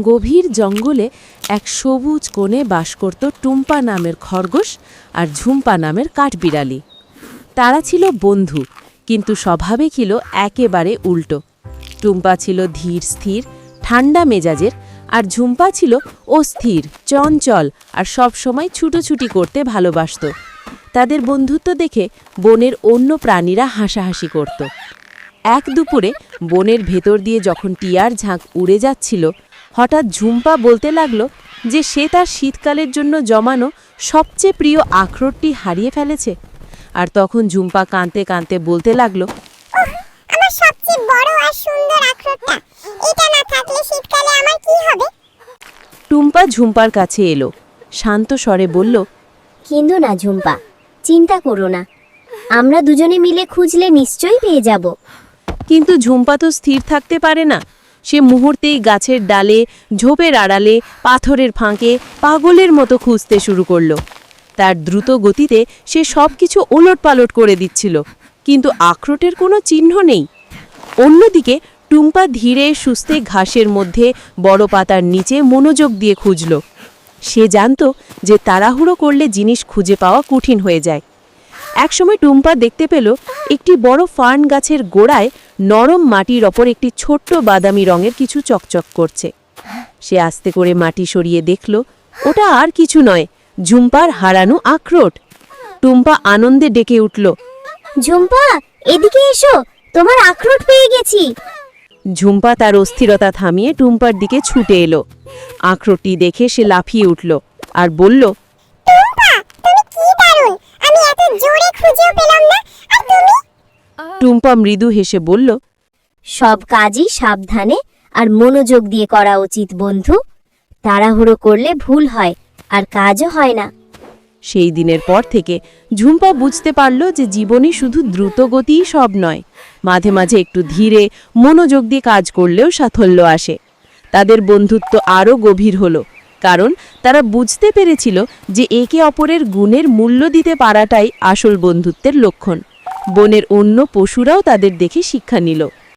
গভীর জঙ্গলে এক সবুজ কোণে বাস করত টুম্পা নামের খরগোশ আর ঝুম্পা নামের কাঠবিড়ালি। তারা ছিল বন্ধু, কিন্তু স্বভাবে ছিল একেবারে উল্টো। টুম্পা ছিল ধীর স্থির, ঠান্ডা মেজাজের, আর ঝুম্পা ছিল অস্থির, চঞ্চল আর সবসময় ছুটোছুটি করতে ভালোবাসত। তাদের বন্ধুত্ব দেখে বনের অন্য প্রাণীরা হাসাহাসি করত। এক দুপুরে বনের ভেতর দিয়ে যখন টিয়ার ঝাঁক উড়ে যাচ্ছিল, হঠাৎ ঝুম্পা বলতে লাগলো যে সে তার শীতকালের জন্য জমানো সবচেয়ে প্রিয় আখরোটটি হারিয়ে ফেলেছে। আর তখন ঝুম্পা কাঁদতে কাঁদতে বলতে লাগলো, আমার সবচেয়ে বড় আর সুন্দর আখরোটটা, এটা না থাকলে শীতকালে আমার কি হবে? টুম্পা ঝুম্পার কাছে এলো, শান্ত স্বরে বলল, কিন্তু না ঝুম্পা, চিন্তা করো না, আমরা দুজনে মিলে খুঁজলে নিশ্চয়ই পেয়ে যাব। কিন্তু ঝুম্পা তো স্থির থাকতে পারে না। সে মুহূর্তেই গাছের ডালে, ঝোপের আড়ালে, পাথরের ফাঁকে পাগলের মতো খুঁজতে শুরু করল। তার দ্রুত গতিতে সে সব কিছু ওলটপালট করে দিচ্ছিল, কিন্তু আখরোটের কোনো চিহ্ন নেই। অন্যদিকে টুম্পা ধীরে সুস্থে ঘাসের মধ্যে বড় পাতার নিচে মনোযোগ দিয়ে খুঁজল। সে জানত যে তাড়াহুড়ো করলে জিনিস খুঁজে পাওয়া কঠিন হয়ে যায়। একসময় টুম্পা দেখতে পেল একটি বড় ফার্ন গাছের গোড়ায় নরম মাটির ওপর একটি ছোট্ট বাদামি রঙের কিছু চকচক করছে। সে আস্তে করে মাটি সরিয়ে দেখল ওটা আর কিছু নয়, ঝুম্পার হারানো আখরোট। টুম্পা আনন্দে ডেকে উঠল, ঝুম্পা, এদিকে এসো, তোমার আখরোট পেয়ে গেছি। ঝুম্পা তার অস্থিরতা থামিয়ে টুম্পার দিকে ছুটে এলো। আখরোটটি দেখে সে লাফিয়ে উঠল আর বলল, টুম্পা, তুমি কি দারুণ! আমি এত জোরে খুঁজেও পেলাম না, আর তুমি? টুম্পা মৃদু হেসে বলল, সব কাজই সাবধানে আর মনোযোগ দিয়ে করা উচিত বন্ধু। তাড়াহুড়ো করলে ভুল হয় আর কাজও হয় না। সেই দিনের পর থেকে ঝুম্পা বুঝতে পারল যে জীবনে শুধু দ্রুত গতিই সব নয়, মাঝে মাঝে একটু ধীরে মনোযোগ দিয়ে কাজ করলেও সাফল্য আসে। তাদের বন্ধুত্ব আরও গভীর হলো, কারণ তারা বুঝতে পেরেছিল যে একে অপরের গুণের মূল্য দিতে পারাটাই আসল বন্ধুত্বের লক্ষণ। বনের অন্য পশুরাও তাদের দেখে শিক্ষা নিল।